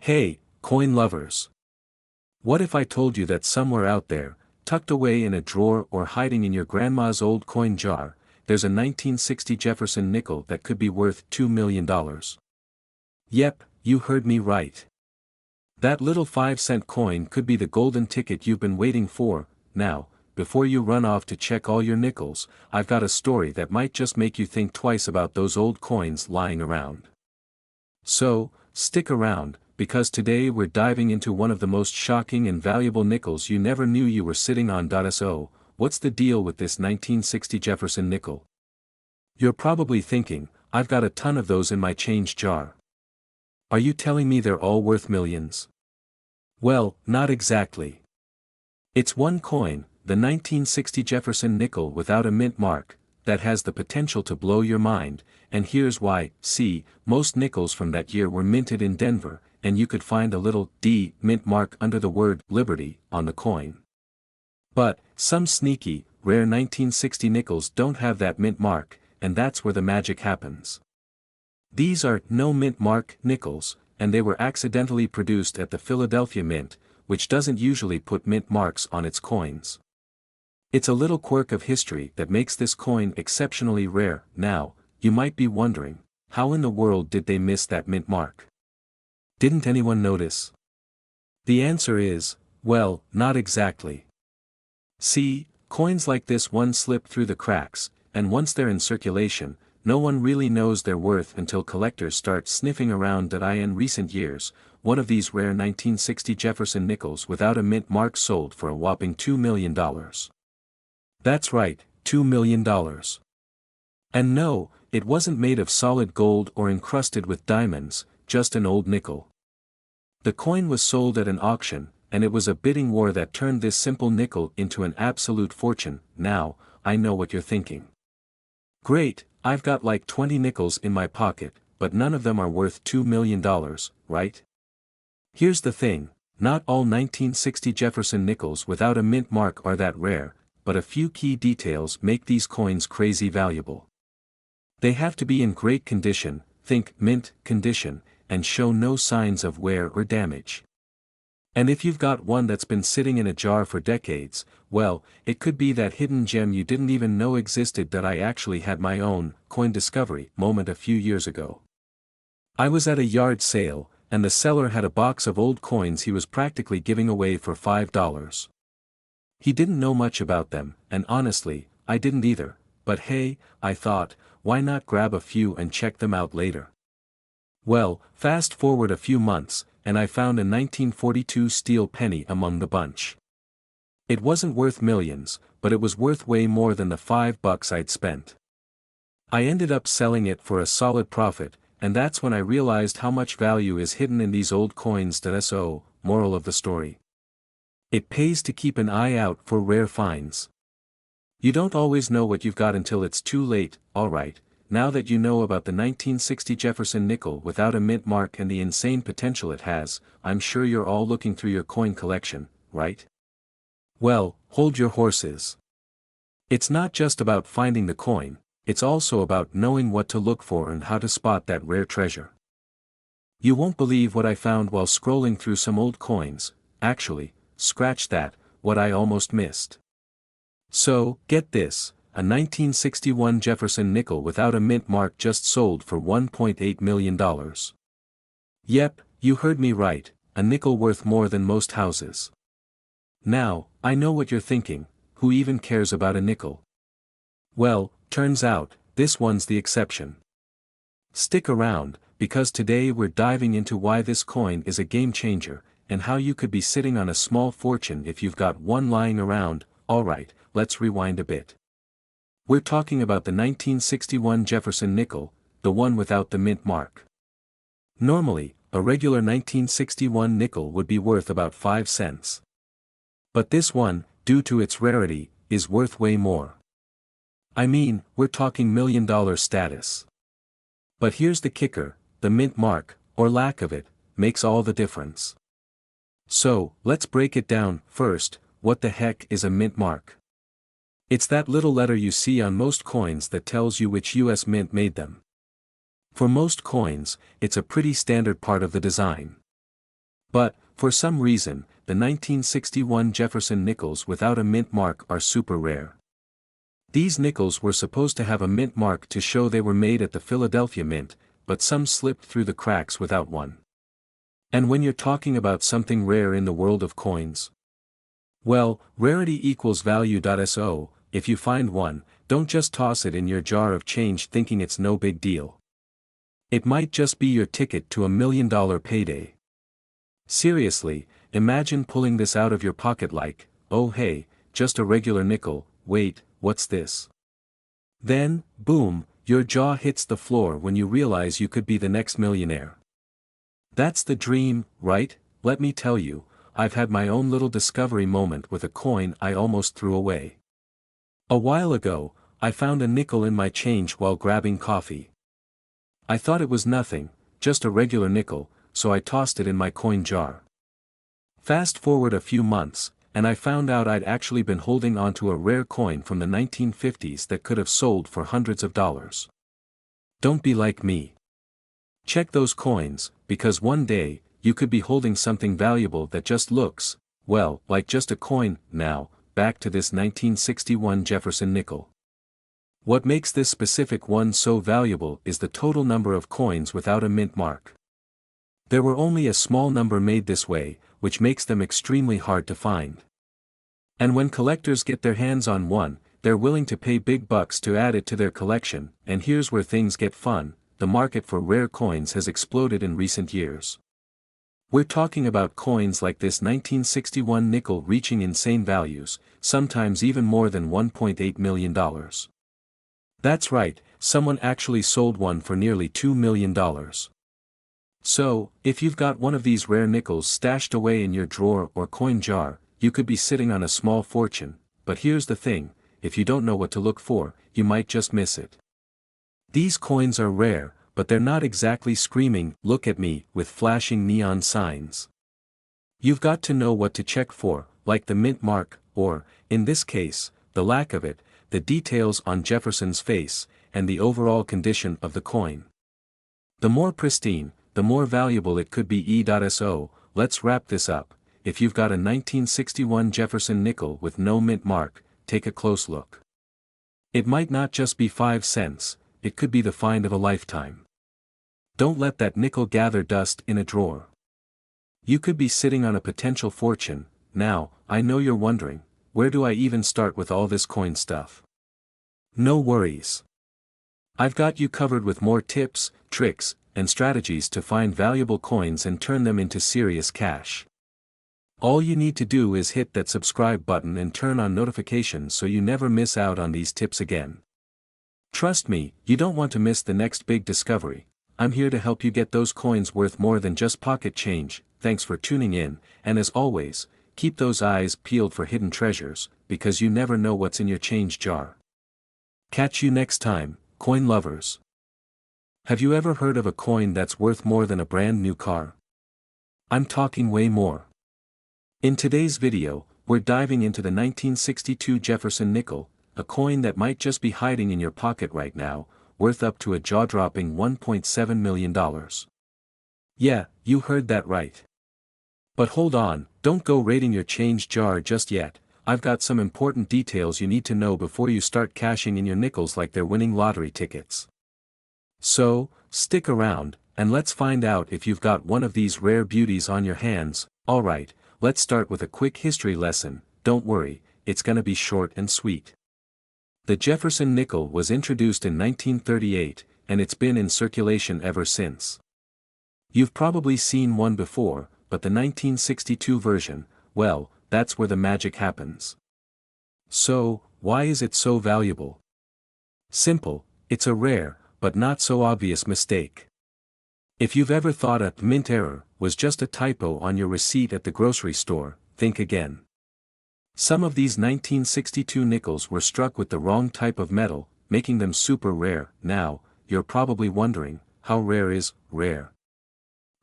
Hey, coin lovers. What if I told you that somewhere out there, tucked away in a drawer or hiding in your grandma's old coin jar, there's a 1960 Jefferson nickel that could be worth $2 million? Yep, you heard me right. That little 5-cent coin could be the golden ticket you've been waiting for. Now, before you run off to check all your nickels, I've got a story that might just make you think twice about those old coins lying around. So, stick around, because today we're diving into one of the most shocking and valuable nickels you never knew you were sitting on. So, what's the deal with this 1960 Jefferson nickel? You're probably thinking, I've got a ton of those in my change jar. Are you telling me they're all worth millions? Well, not exactly. It's one coin, the 1960 Jefferson nickel without a mint mark, that has the potential to blow your mind, and here's why. See, most nickels from that year were minted in Denver, and you could find a little D mint mark under the word Liberty on the coin. But, some sneaky, rare 1960 nickels don't have that mint mark, and that's where the magic happens. These are no mint mark nickels, and they were accidentally produced at the Philadelphia Mint, which doesn't usually put mint marks on its coins. It's a little quirk of history that makes this coin exceptionally rare. Now, you might be wondering, how in the world did they miss that mint mark? Didn't anyone notice? The answer is, well, not exactly. See, coins like this one slip through the cracks, and once they're in circulation, no one really knows their worth until collectors start sniffing around. In recent years, one of these rare 1960 Jefferson nickels without a mint mark sold for a whopping $2 million. That's right, $2 million. And no, it wasn't made of solid gold or encrusted with diamonds, just an old nickel. The coin was sold at an auction, and it was a bidding war that turned this simple nickel into an absolute fortune. Now, I know what you're thinking. Great, I've got like 20 nickels in my pocket, but none of them are worth $2 million, right? Here's the thing, not all 1960 Jefferson nickels without a mint mark are that rare, but a few key details make these coins crazy valuable. They have to be in great condition, think mint condition, and show no signs of wear or damage. And if you've got one that's been sitting in a jar for decades, well, it could be that hidden gem you didn't even know existed. I actually had my own coin discovery moment a few years ago. I was at a yard sale, and the seller had a box of old coins he was practically giving away for $5. He didn't know much about them, and honestly, I didn't either, but hey, I thought, why not grab a few and check them out later? Well, fast forward a few months, and I found a 1942 steel penny among the bunch. It wasn't worth millions, but it was worth way more than the $5 I'd spent. I ended up selling it for a solid profit, and that's when I realized how much value is hidden in these old coins. So, moral of the story. It pays to keep an eye out for rare finds. You don't always know what you've got until it's too late. Alright, now that you know about the 1960 Jefferson nickel without a mint mark and the insane potential it has, I'm sure you're all looking through your coin collection, right? Well, hold your horses. It's not just about finding the coin, it's also about knowing what to look for and how to spot that rare treasure. You won't believe what I found while scrolling through some old coins. Actually, scratch that, what I almost missed. So, get this, a 1961 Jefferson nickel without a mint mark just sold for $1.8 million. Yep, you heard me right, a nickel worth more than most houses. Now, I know what you're thinking, who even cares about a nickel? Well, turns out, this one's the exception. Stick around, because today we're diving into why this coin is a game changer, and how you could be sitting on a small fortune if you've got one lying around. Alright, let's rewind a bit. We're talking about the 1961 Jefferson nickel, the one without the mint mark. Normally, a regular 1961 nickel would be worth about 5 cents. But this one, due to its rarity, is worth way more. I mean, we're talking $1 million status. But here's the kicker, the mint mark, or lack of it, makes all the difference. So, let's break it down. First, what the heck is a mint mark? It's that little letter you see on most coins that tells you which US mint made them. For most coins, it's a pretty standard part of the design. But, for some reason, the 1961 Jefferson nickels without a mint mark are super rare. These nickels were supposed to have a mint mark to show they were made at the Philadelphia Mint, but some slipped through the cracks without one. And when you're talking about something rare in the world of coins, well, rarity equals value.so, if you find one, don't just toss it in your jar of change thinking it's no big deal. It might just be your ticket to $1 million payday. Seriously, imagine pulling this out of your pocket like, oh hey, just a regular nickel, wait, what's this? Then, boom, your jaw hits the floor when you realize you could be the next millionaire. That's the dream, right? Let me tell you, I've had my own little discovery moment with a coin I almost threw away. A while ago, I found a nickel in my change while grabbing coffee. I thought it was nothing, just a regular nickel, so I tossed it in my coin jar. Fast forward a few months, and I found out I'd actually been holding onto a rare coin from the 1950s that could have sold for hundreds of dollars. Don't be like me. Check those coins, because one day, you could be holding something valuable that just looks, well, like just a coin. Now, back to this 1961 Jefferson nickel. What makes this specific one so valuable is the total number of coins without a mint mark. There were only a small number made this way, which makes them extremely hard to find. And when collectors get their hands on one, they're willing to pay big bucks to add it to their collection, and here's where things get fun, the market for rare coins has exploded in recent years. We're talking about coins like this 1961 nickel reaching insane values, sometimes even more than $1.8 million. That's right, someone actually sold one for nearly $2 million. So, if you've got one of these rare nickels stashed away in your drawer or coin jar, you could be sitting on a small fortune, but here's the thing, if you don't know what to look for, you might just miss it. These coins are rare, but they're not exactly screaming, "Look at me," with flashing neon signs. You've got to know what to check for, like the mint mark, or, in this case, the lack of it, the details on Jefferson's face, and the overall condition of the coin. The more pristine, the more valuable it could be. So, let's wrap this up. If you've got a 1961 Jefferson nickel with no mint mark, take a close look. It might not just be 5 cents, it could be the find of a lifetime. Don't let that nickel gather dust in a drawer. You could be sitting on a potential fortune. Now, I know you're wondering, where do I even start with all this coin stuff? No worries. I've got you covered with more tips, tricks, and strategies to find valuable coins and turn them into serious cash. All you need to do is hit that subscribe button and turn on notifications so you never miss out on these tips again. Trust me, you don't want to miss the next big discovery. I'm here to help you get those coins worth more than just pocket change. Thanks for tuning in, and as always, keep those eyes peeled for hidden treasures, because you never know what's in your change jar. Catch you next time, coin lovers. Have you ever heard of a coin that's worth more than a brand new car? I'm talking way more. In today's video, we're diving into the 1962 Jefferson Nickel, a coin that might just be hiding in your pocket right now, worth up to a jaw-dropping $1.7 million. Yeah, you heard that right. But hold on, don't go raiding your change jar just yet. I've got some important details you need to know before you start cashing in your nickels like they're winning lottery tickets. So, stick around, and let's find out if you've got one of these rare beauties on your hands. Alright, let's start with a quick history lesson. Don't worry, it's gonna be short and sweet. The Jefferson Nickel was introduced in 1938, and it's been in circulation ever since. You've probably seen one before, but the 1962 version, well, that's where the magic happens. So, why is it so valuable? Simple, it's a rare, but not so obvious mistake. If you've ever thought a mint error was just a typo on your receipt at the grocery store, think again. Some of these 1962 nickels were struck with the wrong type of metal, making them super rare. Now, you're probably wondering, how rare is rare?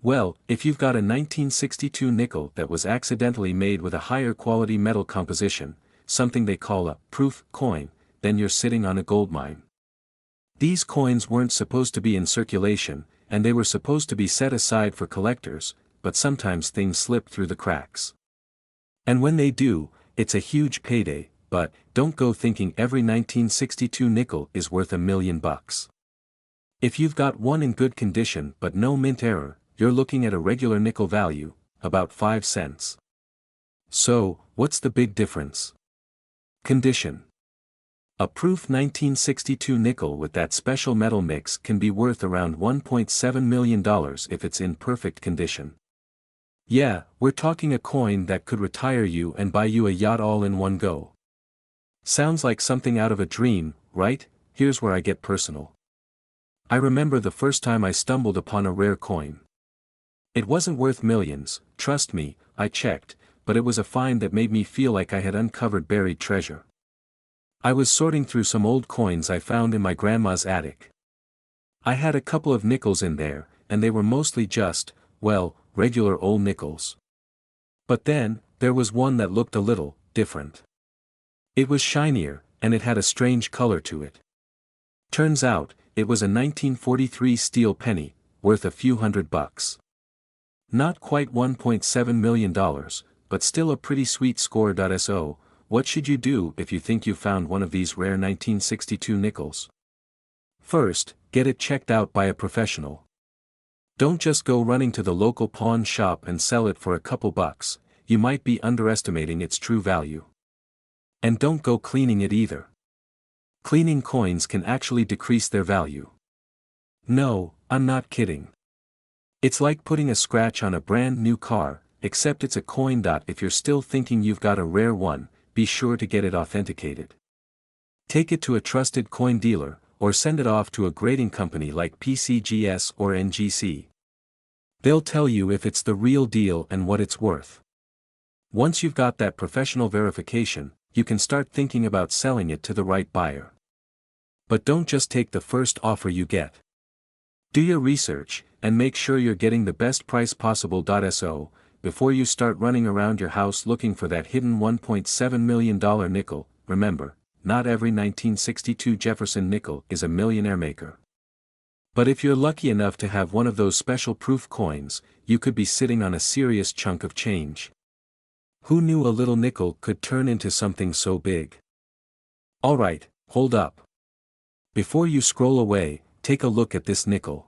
Well, if you've got a 1962 nickel that was accidentally made with a higher quality metal composition, something they call a proof coin, then you're sitting on a goldmine. These coins weren't supposed to be in circulation, and they were supposed to be set aside for collectors, but sometimes things slip through the cracks. And when they do, it's a huge payday, but don't go thinking every 1962 nickel is worth $1 million. If you've got one in good condition but no mint error, you're looking at a regular nickel value, about 5 cents. So, what's the big difference? Condition. A proof 1962 nickel with that special metal mix can be worth around $1.7 million if it's in perfect condition. Yeah, we're talking a coin that could retire you and buy you a yacht all in one go. Sounds like something out of a dream, right? Here's where I get personal. I remember the first time I stumbled upon a rare coin. It wasn't worth millions, trust me, I checked, but it was a find that made me feel like I had uncovered buried treasure. I was sorting through some old coins I found in my grandma's attic. I had a couple of nickels in there, and they were mostly just, well, regular old nickels. But then, there was one that looked a little different. It was shinier, and it had a strange color to it. Turns out, it was a 1943 steel penny, worth a few $100. Not quite $1.7 million, but still a pretty sweet score. So, what should you do if you think you found one of these rare 1962 nickels? First, get it checked out by a professional. Don't just go running to the local pawn shop and sell it for a couple bucks, you might be underestimating its true value. And don't go cleaning it either. Cleaning coins can actually decrease their value. No, I'm not kidding. It's like putting a scratch on a brand new car, except it's a coin. If you're still thinking you've got a rare one, be sure to get it authenticated. Take it to a trusted coin dealer, or send it off to a grading company like PCGS or NGC. They'll tell you if it's the real deal and what it's worth. Once you've got that professional verification, you can start thinking about selling it to the right buyer. But don't just take the first offer you get. Do your research, and make sure you're getting the best price possible. So, before you start running around your house looking for that hidden $1.7 million nickel, remember, not every 1962 Jefferson nickel is a millionaire maker. But if you're lucky enough to have one of those special proof coins, you could be sitting on a serious chunk of change. Who knew a little nickel could turn into something so big? Alright, hold up. Before you scroll away, take a look at this nickel.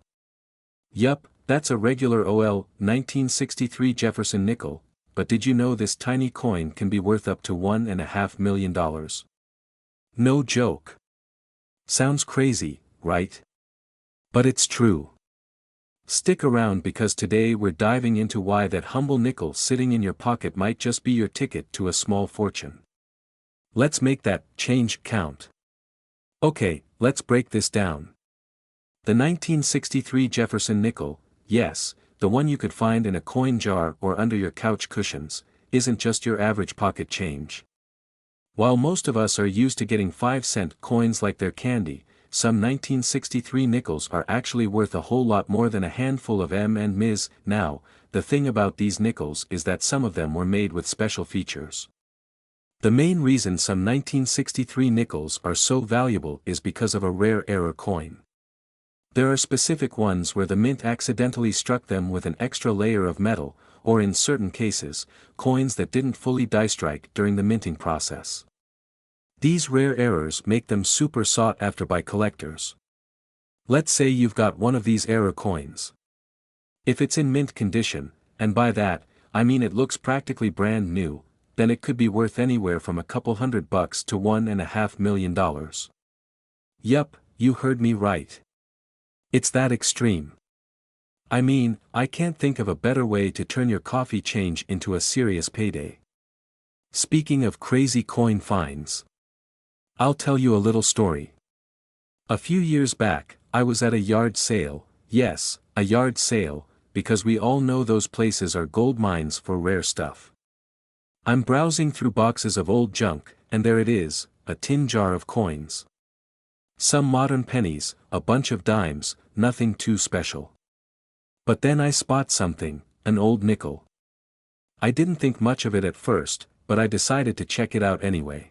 Yup, that's a regular 1963 Jefferson nickel, but did you know this tiny coin can be worth up to $1.5 million? No joke. Sounds crazy, right? But it's true. Stick around because today we're diving into why that humble nickel sitting in your pocket might just be your ticket to a small fortune. Let's make that change count. Okay, let's break this down. The 1963 Jefferson nickel, yes, the one you could find in a coin jar or under your couch cushions, isn't just your average pocket change. While most of us are used to getting 5-cent coins like they're candy, some 1963 nickels are actually worth a whole lot more than a handful of M&Ms. Now, the thing about these nickels is that some of them were made with special features. The main reason some 1963 nickels are so valuable is because of a rare error coin. There are specific ones where the mint accidentally struck them with an extra layer of metal, or in certain cases, coins that didn't fully die strike during the minting process. These rare errors make them super sought after by collectors. Let's say you've got one of these error coins. If it's in mint condition, and by that, I mean it looks practically brand new, then it could be worth anywhere from a couple $100 to $1.5 million. Yup, you heard me right. It's that extreme. I mean, I can't think of a better way to turn your coffee change into a serious payday. Speaking of crazy coin finds, I'll tell you a little story. A few years back, I was at a yard sale, yes, a yard sale, because we all know those places are gold mines for rare stuff. I'm browsing through boxes of old junk, and there it is, a tin jar of coins. Some modern pennies, a bunch of dimes, nothing too special. But then I spot something, an old nickel. I didn't think much of it at first, but I decided to check it out anyway.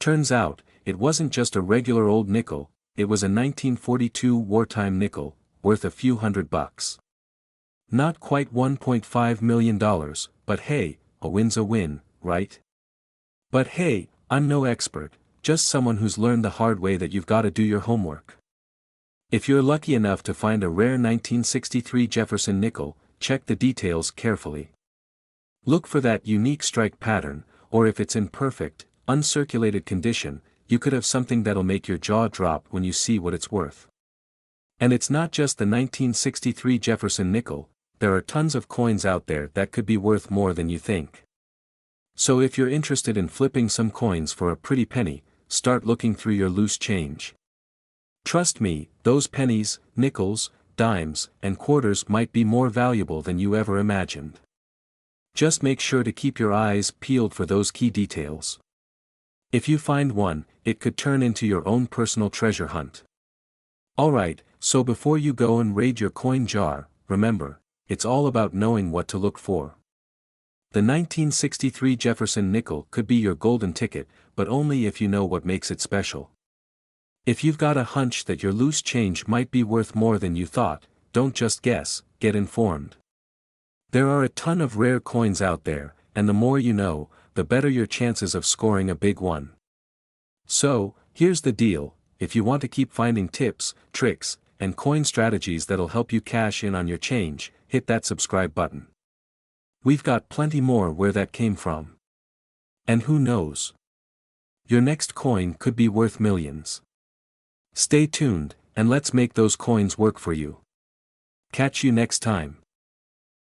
Turns out, it wasn't just a regular old nickel, it was a 1942 wartime nickel, worth a few $100. Not quite $1.5 million, but hey, a win's a win, right? But hey, I'm no expert, just someone who's learned the hard way that you've gotta do your homework. If you're lucky enough to find a rare 1963 Jefferson nickel, check the details carefully. Look for that unique strike pattern, or if it's in perfect, uncirculated condition, you could have something that'll make your jaw drop when you see what it's worth. And it's not just the 1963 Jefferson nickel, there are tons of coins out there that could be worth more than you think. So if you're interested in flipping some coins for a pretty penny, start looking through your loose change. Trust me, those pennies, nickels, dimes, and quarters might be more valuable than you ever imagined. Just make sure to keep your eyes peeled for those key details. If you find one, it could turn into your own personal treasure hunt. Alright, so before you go and raid your coin jar, remember, it's all about knowing what to look for. The 1963 Jefferson nickel could be your golden ticket, but only if you know what makes it special. If you've got a hunch that your loose change might be worth more than you thought, don't just guess, get informed. There are a ton of rare coins out there, and the more you know, the better your chances of scoring a big one. So, here's the deal, if you want to keep finding tips, tricks, and coin strategies that'll help you cash in on your change, hit that subscribe button. We've got plenty more where that came from. And who knows? Your next coin could be worth millions. Stay tuned, and let's make those coins work for you. Catch you next time.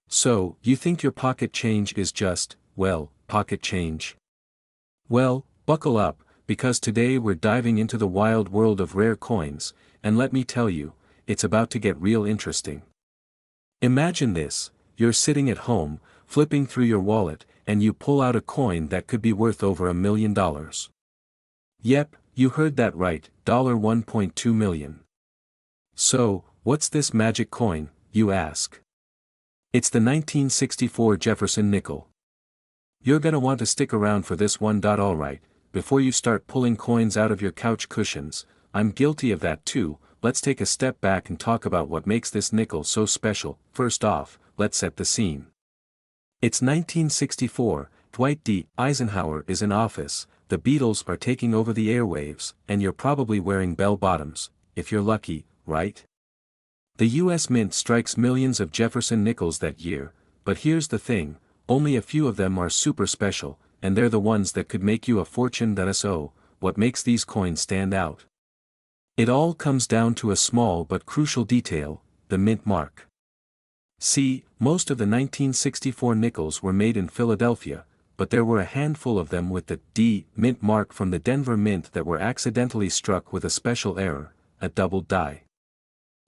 So, you think your pocket change is just, well, pocket change? Well, buckle up, because today we're diving into the wild world of rare coins, and let me tell you, it's about to get real interesting. Imagine this, you're sitting at home, flipping through your wallet, and you pull out a coin that could be worth over $1 million. Yep, you heard that right, $1.2 million. So, what's this magic coin, you ask? It's the 1964 Jefferson Nickel. You're gonna want to stick around for this one. Alright, before you start pulling coins out of your couch cushions, I'm guilty of that too. Let's take a step back and talk about what makes this nickel so special. First off, let's set the scene. It's 1964, Dwight D. Eisenhower is in office, the Beatles are taking over the airwaves, and you're probably wearing bell-bottoms, if you're lucky, right? The US Mint strikes millions of Jefferson nickels that year, but here's the thing, only a few of them are super special, and they're the ones that could make you a fortune. So, what makes these coins stand out? It all comes down to a small but crucial detail, the mint mark. See, most of the 1964 nickels were made in Philadelphia, but there were a handful of them with the D mint mark from the Denver Mint that were accidentally struck with a special error, a doubled die.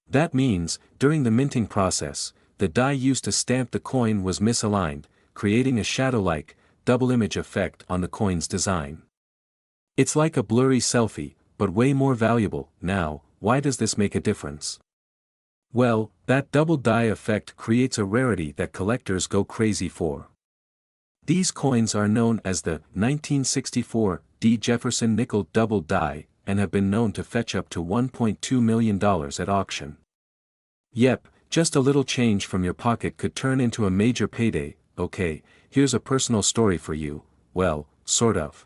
That means, during the minting process, the die used to stamp the coin was misaligned, creating a shadow-like, double image effect on the coin's design. It's like a blurry selfie, but way more valuable. Now, why does this make a difference? Well, that double die effect creates a rarity that collectors go crazy for. These coins are known as the 1964 D Jefferson Nickel double die, and have been known to fetch up to $1.2 million at auction. Yep, just a little change from your pocket could turn into a major payday. Okay, here's a personal story for you, well, sort of.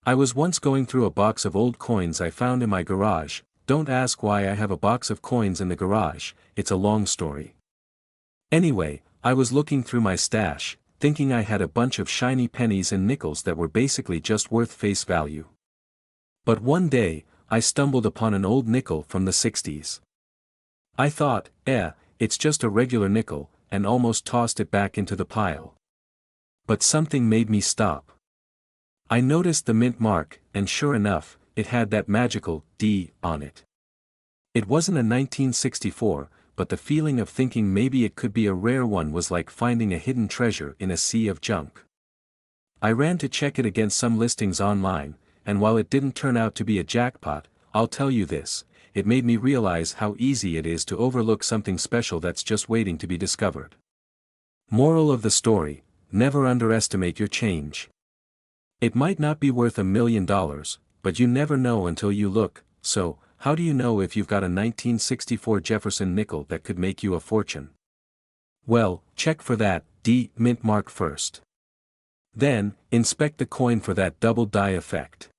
I was once going through a box of old coins I found in my garage. Don't ask why I have a box of coins in the garage, it's a long story. Anyway, I was looking through my stash, thinking I had a bunch of shiny pennies and nickels that were basically just worth face value. But one day, I stumbled upon an old nickel from the 60s. I thought, it's just a regular nickel, and almost tossed it back into the pile. But something made me stop. I noticed the mint mark, and sure enough, it had that magical D on it. It wasn't a 1964, but the feeling of thinking maybe it could be a rare one was like finding a hidden treasure in a sea of junk. I ran to check it against some listings online, and while it didn't turn out to be a jackpot, I'll tell you this, it made me realize how easy it is to overlook something special that's just waiting to be discovered. Moral of the story, never underestimate your change. It might not be worth $1 million, but you never know until you look. So, how do you know if you've got a 1964 Jefferson nickel that could make you a fortune? Well, check for that D mint mark first. Then, inspect the coin for that double die effect.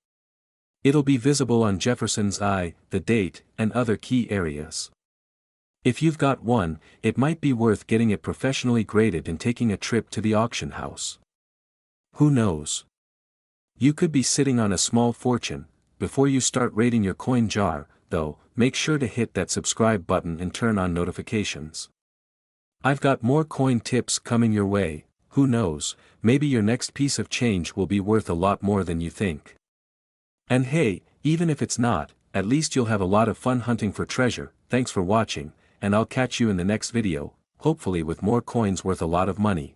It'll be visible on Jefferson's eye, the date, and other key areas. If you've got one, it might be worth getting it professionally graded and taking a trip to the auction house. Who knows? You could be sitting on a small fortune. Before you start raiding your coin jar, though, make sure to hit that subscribe button and turn on notifications. I've got more coin tips coming your way. Who knows, maybe your next piece of change will be worth a lot more than you think. And hey, even if it's not, at least you'll have a lot of fun hunting for treasure. Thanks for watching, and I'll catch you in the next video, hopefully with more coins worth a lot of money.